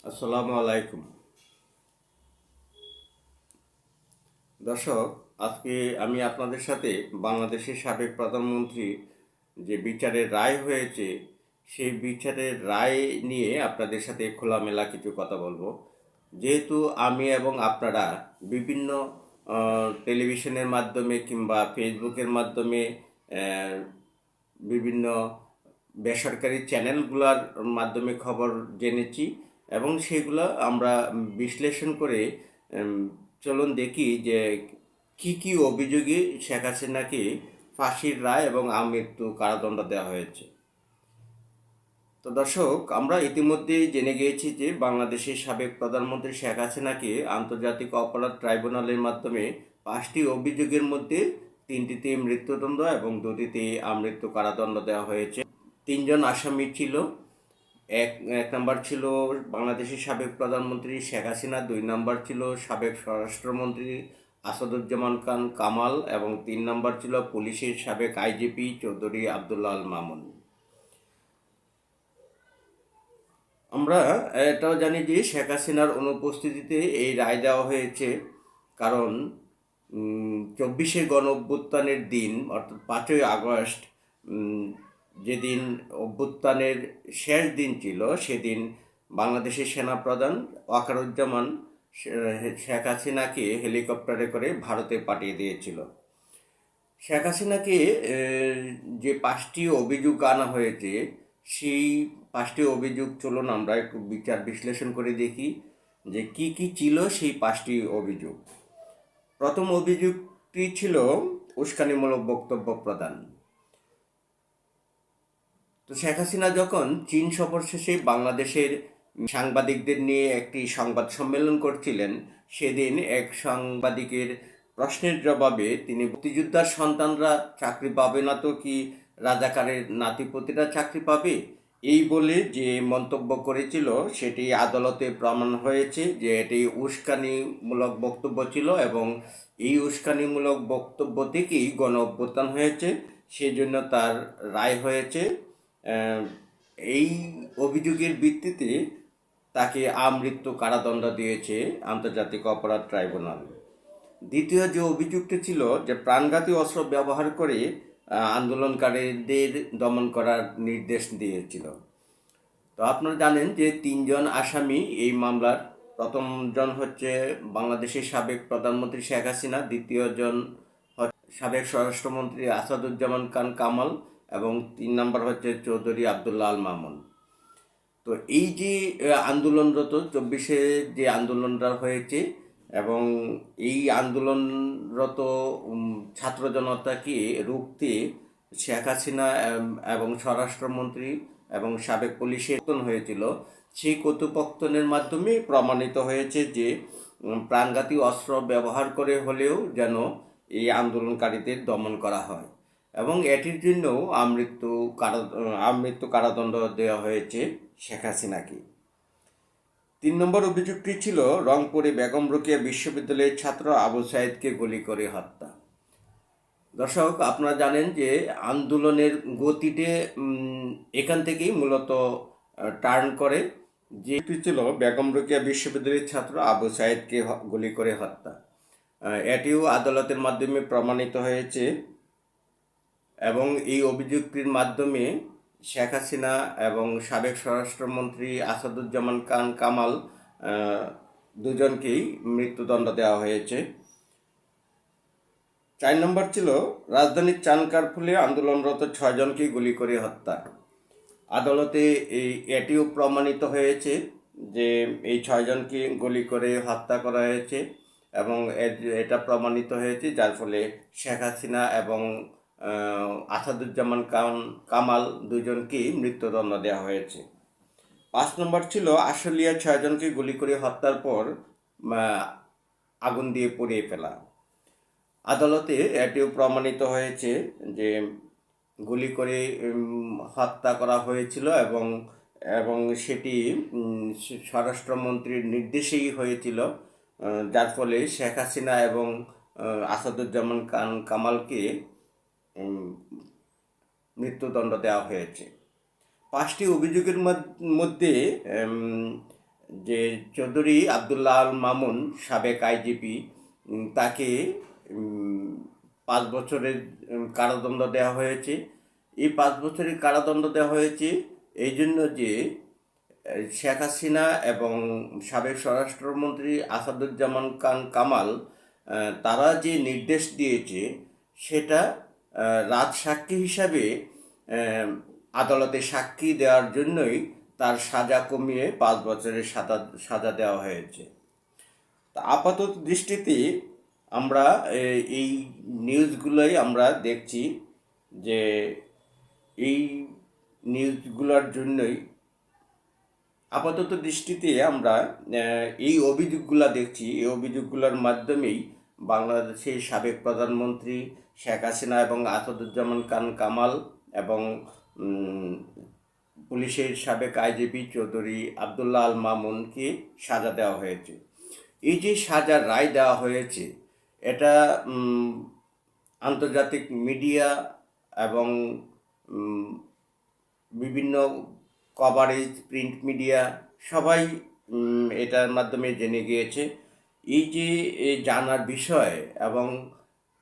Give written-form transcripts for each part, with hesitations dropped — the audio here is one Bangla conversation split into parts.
আসসালামু আলাইকুম দর্শক। আজকে আমি আপনাদের সাথে বাংলাদেশের সাবেক প্রধানমন্ত্রী যে বিচারের রায় হয়েছে সেই বিচারের রায় নিয়ে আপনাদের সাথে খোলামেলা কিছু কথা বলবো। যেহেতু আমি এবং আপনারা বিভিন্ন টেলিভিশনের মাধ্যমে কিংবা ফেসবুকের মাধ্যমে আহ, বিভিন্ন বেসরকারি চ্যানেলগুলোর মাধ্যমে খবর জেনেছি এবং সেগুলো আমরা বিশ্লেষণ করে উম, চলুন দেখি যে কি কি অভিযোগে শেখ হাসিনাকে ফাঁসির রায় এবং আমৃত্যু কারাদণ্ড দেওয়া হয়েছে। তো দর্শক, আমরা ইতিমধ্যেই জেনে গিয়েছি যে বাংলাদেশের সাবেক প্রধানমন্ত্রী শেখ হাসিনাকে আন্তর্জাতিক অপরাধ ট্রাইব্যুনালের মাধ্যমে 5টি অভিযোগের মধ্যে 3টিতে মৃত্যুদণ্ড এবং 2টিতে আমৃত্যু কারাদণ্ড দেওয়া হয়েছে। 3জন আসামি ছিল। এক এক নাম্বার ছিল বাংলাদেশের সাবেক প্রধানমন্ত্রী শেখ হাসিনা, 2 নাম্বার ছিল সাবেক স্বরাষ্ট্রমন্ত্রী আসাদুজ্জামান খান কামাল এবং 3 নাম্বার ছিল পুলিশের সাবেক আইজিপি চৌধুরী আবদুল্লাহ আল মামুন। আমরা এটাও জানি যে শেখ হাসিনার অনুপস্থিতিতে এই রায় দেওয়া হয়েছে, কারণ 24শে গণ অভ্যুত্থানের দিন অর্থাৎ 5ই আগস্ট, যেদিন অভ্যুত্থানের শেষ দিন ছিল, সেদিন বাংলাদেশের সেনাপ্রধান ওয়াকারুজ্জামান শেখ হাসিনাকে হেলিকপ্টারে করে ভারতে পাঠিয়ে দিয়েছিল। শেখ হাসিনাকে যে 5টি অভিযোগ আনা হয়েছে, সেই 5টি অভিযোগ চলুন আমরা একটু বিচার বিশ্লেষণ করে দেখি যে কি কি ছিল সেই 5টি অভিযোগ। প্রথম অভিযোগটি ছিল উস্কানিমূলক বক্তব্য প্রদান। তো শেখ হাসিনা যখন চীন সফর শেষে বাংলাদেশের সাংবাদিকদের নিয়ে একটি সংবাদ সম্মেলন করছিলেন, সেদিন এক সাংবাদিকের প্রশ্নের জবাবে তিনি মুক্তিযোদ্ধার সন্তানরা চাকরি পাবে না তো কি রাজাকারের নাতিপতিরা চাকরি পাবে, এই বলে যে মন্তব্য করেছিল সেটি আদালতে প্রমাণ হয়েছে যে এটি উস্কানিমূলক বক্তব্য ছিল এবং এই উস্কানিমূলক বক্তব্য থেকেই গণ অভ্যুত্থান হয়েছে। সেজন্য তার রায় হয়েছে। এই অভিযোগের ভিত্তিতে তাকে আমৃত্যু কারাদণ্ড দিয়েছে আন্তর্জাতিক অপরাধ ট্রাইব্যুনাল। দ্বিতীয় যে অভিযোগটি ছিল যে প্রাণঘাতী অস্ত্র ব্যবহার করে আন্দোলনকারীদের দমন করার নির্দেশ দিয়েছিল। তো আপনারা জানেন যে 3জন আসামি এই মামলার। প্রথমজন হচ্ছে বাংলাদেশের সাবেক প্রধানমন্ত্রী শেখ হাসিনা, দ্বিতীয়জন সাবেক স্বরাষ্ট্রমন্ত্রী আসাদুজ্জামান খান কামাল এবং 3 নাম্বার হচ্ছে চৌধুরী আবদুল্লাহ আল মামুন। তো এই যে আন্দোলনরত 24শে যে আন্দোলনটা হয়েছে এবং এই আন্দোলনরত ছাত্র জনতাকে রুখতে শেখ হাসিনা এবং স্বরাষ্ট্রমন্ত্রী এবং সাবেক পুলিশের পতন হয়েছিল, সেই কর্তৃপক্ষের মাধ্যমে প্রমাণিত হয়েছে যে প্রাণঘাতী অস্ত্র ব্যবহার করে হলেও যেন এই আন্দোলনকারীদের দমন করা হয় এবং এটির জন্যও আমৃত্যু কারাদণ্ড দেওয়া হয়েছে শেখ হাসিনাকে। 3 নম্বর অভিযোগটি ছিল রংপুরে বেগম রোকেয়া বিশ্ববিদ্যালয়ের ছাত্র আবু সাইদকে গুলি করে হত্যা। দর্শক, আপনারা জানেন যে আন্দোলনের গতিতে এখান থেকেই মূলত টার্ন করে। যেটি ছিল বেগম রোকেয়া বিশ্ববিদ্যালয়ের ছাত্র আবু সাইদকে গুলি করে হত্যা। এটিও আদালতের মাধ্যমে প্রমাণিত হয়েছে এবং এই অভিযোগটির মাধ্যমে শেখ হাসিনা এবং সাবেক স্বরাষ্ট্রমন্ত্রী আসাদুজ্জামান খান কামাল দুজনকেই মৃত্যুদণ্ড দেওয়া হয়েছে। 4 নম্বর ছিল রাজধানীর চানকারফুলে আন্দোলনরত 6জনকে গুলি করে হত্যা। আদালতে এটিও প্রমাণিত হয়েছে যে এই 6জনকে গুলি করে হত্যা করা হয়েছে এবং এটা প্রমাণিত হয়েছে, যার ফলে শেখ হাসিনা এবং আসাদুজ্জামান খান কামাল দুজনকেই মৃত্যুদণ্ড দেওয়া হয়েছে। 5 নম্বর ছিল আশুলিয়া 6জনকে গুলি করে হত্যার পর আগুন দিয়ে পুড়িয়ে ফেলা। আদালতে এটিও প্রমাণিত হয়েছে যে গুলি করে হত্যা করা হয়েছিল এবং এবং সেটি স্বরাষ্ট্রমন্ত্রীর নির্দেশেই হয়েছিল, যার ফলে শেখ হাসিনা এবং আসাদুজ্জামান খান কামালকে মৃত্যুদণ্ড দেওয়া হয়েছে। 5টি অভিযোগের মধ্যে যে চৌধুরী আবদুল্লাহ আল মামুন সাবেক আইজিপি, তাকে 5 বছরের কারাদণ্ড দেওয়া হয়েছে। এই 5 বছরের কারাদণ্ড দেওয়া হয়েছে এই জন্য যে শেখ হাসিনা এবং সাবেক স্বরাষ্ট্রমন্ত্রী আসাদুজ্জামান খান কামাল তারা যে নির্দেশ দিয়েছে সেটা রাজসাক্ষী হিসাবে আদালতে সাক্ষী দেওয়ার জন্যই তার সাজা কমিয়ে 5 বছরের সাজা দেওয়া হয়েছে। তা আপাতত দৃষ্টিতে আমরা এই নিউজগুলোই আমরা দেখছি যে এই নিউজগুলোর জন্যই আপাতত দৃষ্টিতে আমরা এই অভিযোগগুলো দেখছি। এই অভিযোগগুলোর মাধ্যমেই বাংলাদেশের সাবেক প্রধানমন্ত্রী শেখ হাসিনা এবং আসাদুজ্জামান খান কামাল এবং পুলিশের সাবেক আইজিপি চৌধুরী আবদুল্লাহ আল মামুনকে সাজা দেওয়া হয়েছে। এই যে সাজার রায় দেওয়া হয়েছে এটা আন্তর্জাতিক মিডিয়া এবং বিভিন্ন কভারেজ, প্রিন্ট মিডিয়া সবাই এটার মাধ্যমে জেনে গিয়েছে। এই যে জানার বিষয় এবং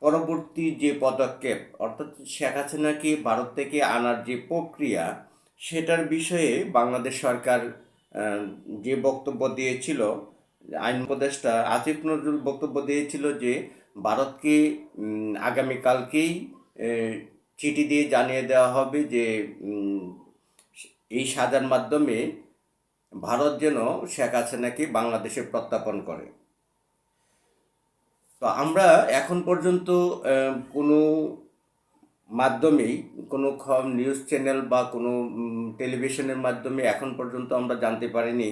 পরবর্তী যে পদক্ষেপ, অর্থাৎ শেখ হাসিনাকে ভারত থেকে আনার যে প্রক্রিয়া, সেটার বিষয়ে বাংলাদেশ সরকার যে বক্তব্য দিয়েছিল, আইন উপদেষ্টা আসিফ নজরুল বক্তব্য দিয়েছিল যে ভারতকে আগামীকালকেই চিঠি দিয়ে জানিয়ে দেওয়া হবে যে এই সাজার মাধ্যমে ভারত যেন শেখ হাসিনাকে বাংলাদেশে প্রত্যাপন করে। তো আমরা এখন পর্যন্ত কোনো মাধ্যমেই, কোনো নিউজ চ্যানেল বা কোনো টেলিভিশনের মাধ্যমে এখন পর্যন্ত আমরা জানতে পারিনি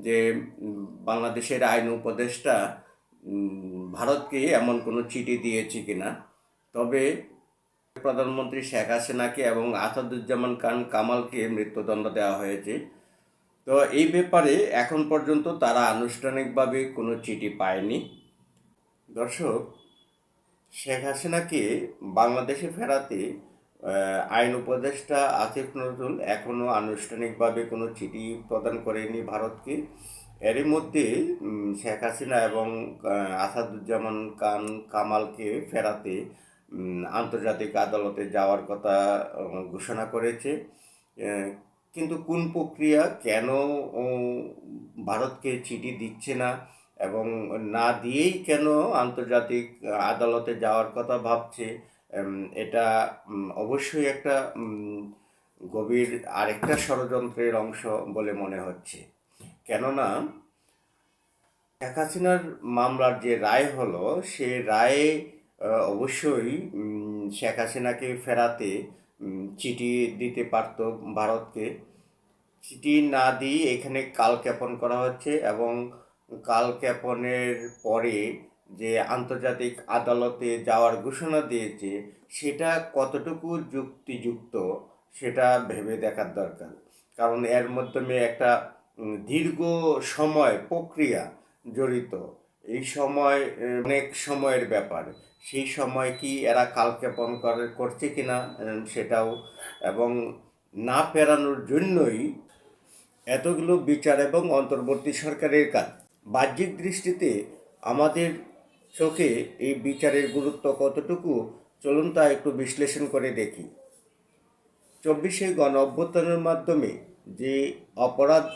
যে বাংলাদেশের আইন উপদেষ্টা ভারতকে এমন কোনো চিঠি দিয়েছে কিনা। তবে প্রধানমন্ত্রী শেখ হাসিনাকে এবং আসাদুজ্জামান খান কামালকে মৃত্যুদণ্ড দেওয়া হয়েছে। তো এই ব্যাপারে এখন পর্যন্ত তারা আনুষ্ঠানিকভাবে কোনো চিঠি পায়নি। দর্শক, শেখ হাসিনাকে বাংলাদেশে ফেরাতে আইন উপদেষ্টা আসিফ নজরুল এখনও আনুষ্ঠানিকভাবে কোনো চিঠি প্রদান করেনি ভারতকে। এরই মধ্যে শেখ হাসিনা এবং আসাদুজ্জামান খান কামালকে ফেরাতে আন্তর্জাতিক আদালতে যাওয়ার কথা ঘোষণা করেছে। কিন্তু কোন প্রক্রিয়া, কেন ভারতকে চিঠি দিচ্ছে না এবং না দিয়েই কেন আন্তর্জাতিক আদালতে যাওয়ার কথা ভাবছে, এটা অবশ্যই একটা গভীর আরেকটা ষড়যন্ত্রের অংশ বলে মনে হচ্ছে। কেননা শেখ হাসিনার মামলার যে রায় হলো, সে রায়ে অবশ্যই শেখ হাসিনাকে ফেরাতে চিঠি দিতে পারত ভারতকে। চিঠি না দিয়ে এখানে কালক্ষেপণ করা হচ্ছে এবং কালক্ষেপণের পরে যে আন্তর্জাতিক আদালতে যাওয়ার ঘোষণা দিয়েছে সেটা কতটুকু যুক্তিযুক্ত সেটা ভেবে দেখার দরকার। কারণ এর মাধ্যমে একটা দীর্ঘ সময় প্রক্রিয়া জড়িত। এই সময় অনেক সময়ের ব্যাপার। সেই সময় কি এরা কালক্ষেপণ করছে কিনা সেটাও, এবং না ফেরানোর জন্যই এতগুলো বিচার এবং অন্তর্বর্তী সরকারের কাজ। বাহ্যিক দৃষ্টিতে আমাদের চোখে এই বিচারের গুরুত্ব কতটুকু, চলুন তা একটু বিশ্লেষণ করে দেখি। 24শে গণ-অভ্যুত্থানের মাধ্যমে যে অপরাধ,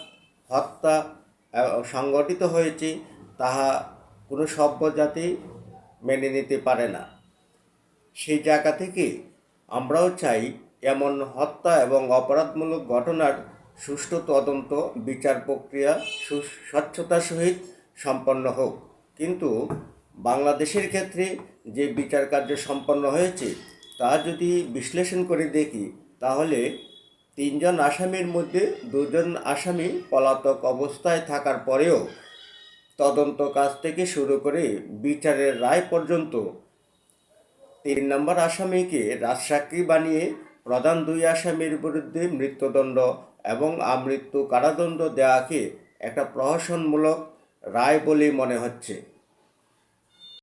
হত্যা সংগঠিত হয়েছে তাহা কোনো সভ্য জাতি মেনে নিতে পারে না। সেই জায়গা থেকে আমরাও চাই এমন হত্যা এবং অপরাধমূলক ঘটনার সুষ্ঠু তদন্ত, বিচার প্রক্রিয়া স্বচ্ছতার সহিত সম্পন্ন হোক। কিন্তু বাংলাদেশের ক্ষেত্রে যে বিচার কার্য সম্পন্ন হয়েছে তা যদি বিশ্লেষণ করে দেখি, তাহলে 3 জন আসামির মধ্যে 2 জন আসামি পলাতক অবস্থায় থাকার পরেও তদন্ত কাজ থেকে শুরু করে বিচারের রায় পর্যন্ত 3 নম্বর আসামিকে রাজসাক্ষী বানিয়ে প্রধান 2 আসামির বিরুদ্ধে মৃত্যুদণ্ড এবং আমৃত্যু কারাদণ্ড দেওয়াকে একটা প্রহসনমূলক রায় বলেই মনে হচ্ছে।